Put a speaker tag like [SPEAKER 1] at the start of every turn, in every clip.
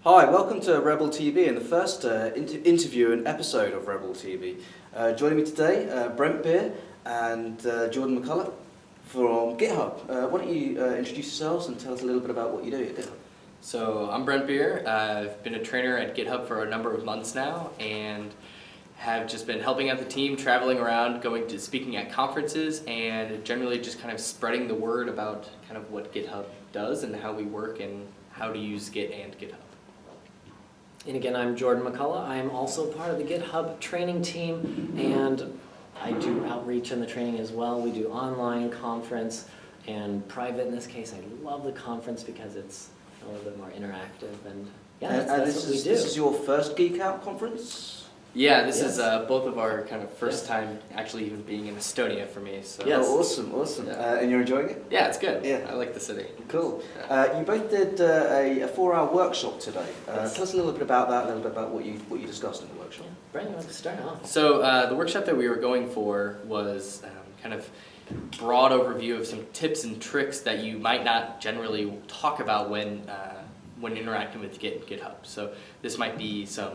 [SPEAKER 1] Hi, welcome to Rebel TV and the first interview and episode of Rebel TV. Joining me today, Brent and Jordan McCullough from GitHub. Why don't you introduce yourselves and tell us a little bit about what you do at GitHub?
[SPEAKER 2] So I'm Brent Beer. I've been a trainer at GitHub for a number of months now and have just been helping out the team, traveling around, going to speaking at conferences, and generally just kind of spreading the word about kind of what GitHub does and how we work and how to use Git and GitHub.
[SPEAKER 3] And again, I'm Jordan McCullough. I'm also part of the GitHub training team, and I do outreach in the training as well. We do online, conference, and private in this case. I love the conference because it's a little bit more interactive, and yeah, that's what we do.
[SPEAKER 1] This is your first GeekOut conference?
[SPEAKER 2] Yeah, this is both of our kind of first time actually even being in Estonia for me. So.
[SPEAKER 1] Yes. Oh, awesome. Yeah. And you're enjoying it?
[SPEAKER 2] Yeah, it's good.
[SPEAKER 1] Yeah.
[SPEAKER 2] I like the city.
[SPEAKER 1] Cool.
[SPEAKER 2] Yeah.
[SPEAKER 1] You both did a 4-hour workshop today. Yes. Tell us a little bit about that, a little bit about what you discussed in the workshop.
[SPEAKER 3] Yeah. Brent, you want to start off?
[SPEAKER 2] So the workshop that we were going for was kind of broad overview of some tips and tricks that you might not generally talk about when interacting with Git and GitHub. So this might be some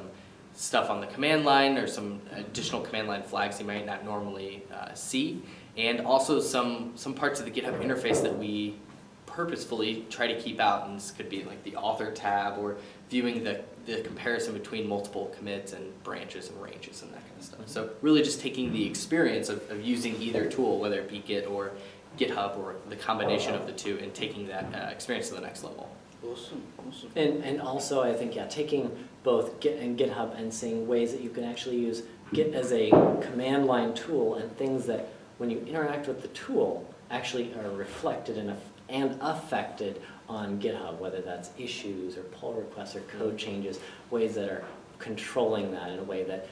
[SPEAKER 2] stuff on the command line or some additional command line flags you might not normally see, and also some parts of the GitHub interface that we purposefully try to keep out, and this could be like the author tab or viewing the comparison between multiple commits and branches and ranges and that kind of stuff. So really just taking the experience of using either tool, whether it be Git or GitHub or the combination of the two, and taking that experience to the next level.
[SPEAKER 1] Awesome.
[SPEAKER 3] And also, I think, taking both Git and GitHub and seeing ways that you can actually use Git as a command line tool, and things that, when you interact with the tool, actually are reflected and affected on GitHub, whether that's issues or pull requests or code changes, ways that are controlling that in a way that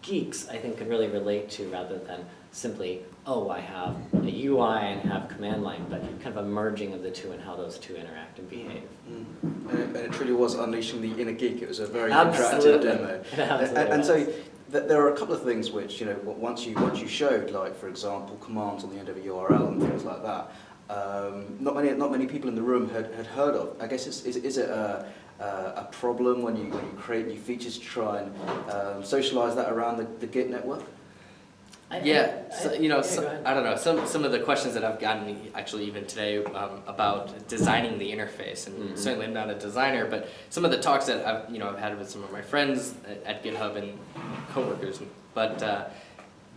[SPEAKER 3] geeks, I think, can really relate to, rather than simply, oh, I have a UI and have command line, but kind of a merging of the two and how those two interact and behave.
[SPEAKER 1] And it truly was unleashing the inner geek. It was a very
[SPEAKER 3] Absolutely.
[SPEAKER 1] interactive demo. And so there are a couple of things which, once you showed, like, for example, commands on the end of a URL and things like that, not many people in the room had heard of. I guess is it a problem when you create new features to try and socialize that around the Git network?
[SPEAKER 2] I don't know, some of the questions that I've gotten actually even today about designing the interface, and certainly I'm not a designer, but some of the talks that I've had with some of my friends at GitHub and coworkers, but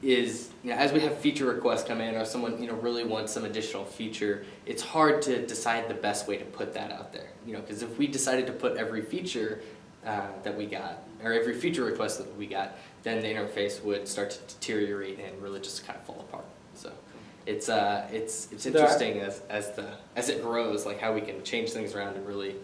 [SPEAKER 2] is as we have feature requests come in, or someone really wants some additional feature, it's hard to decide the best way to put that out there. Because if we decided to put every feature that we got, or every feature request that we got, then the interface would start to deteriorate and really just kind of fall apart. So it's interesting as it grows, like how we can change things around and really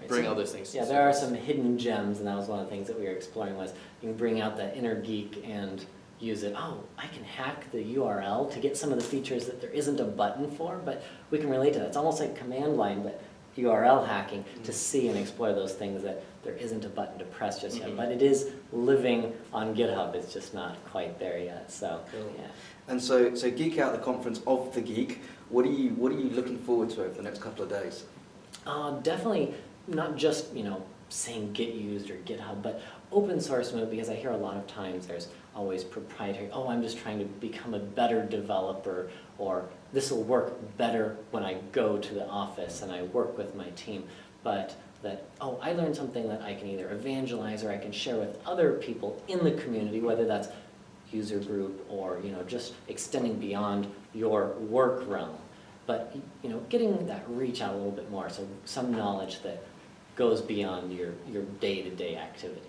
[SPEAKER 2] bring all those things.
[SPEAKER 3] Yeah, there are some hidden gems, and that was one of the things that we were exploring, was you can bring out that inner geek and use it. Oh, I can hack the URL to get some of the features that there isn't a button for, but we can relate to that. It's almost like command line, but URL hacking, to see and explore those things that there isn't a button to press just yet. But it is living on GitHub. It's just not quite there yet. So,
[SPEAKER 1] cool.
[SPEAKER 3] Yeah.
[SPEAKER 1] And so GeekOut, the conference of the geek. What are you looking forward to over the next couple of days?
[SPEAKER 3] Definitely not just saying Git used or GitHub, but open source move, because I hear a lot of times there's always proprietary, oh, I'm just trying to become a better developer, or this will work better when I go to the office and I work with my team. But that, oh, I learned something that I can either evangelize or I can share with other people in the community, whether that's user group or just extending beyond your work realm. But getting that reach out a little bit more, so some knowledge that goes beyond your day-to-day activities.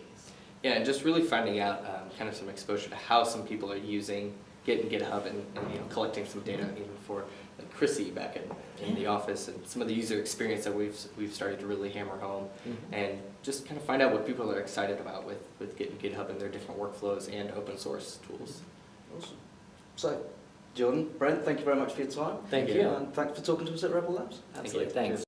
[SPEAKER 2] Yeah, and just really finding out kind of some exposure to how some people are using Git and GitHub, and collecting some data even for like Chrissy back in the office, and some of the user experience that we've started to really hammer home, and just kind of find out what people are excited about with Git and GitHub and their different workflows and open source tools.
[SPEAKER 1] Awesome. So, Jordan, Brent, thank you very much for your time.
[SPEAKER 3] Thank you.
[SPEAKER 1] And thanks for talking to us at Rebel Labs.
[SPEAKER 3] Absolutely. Thanks.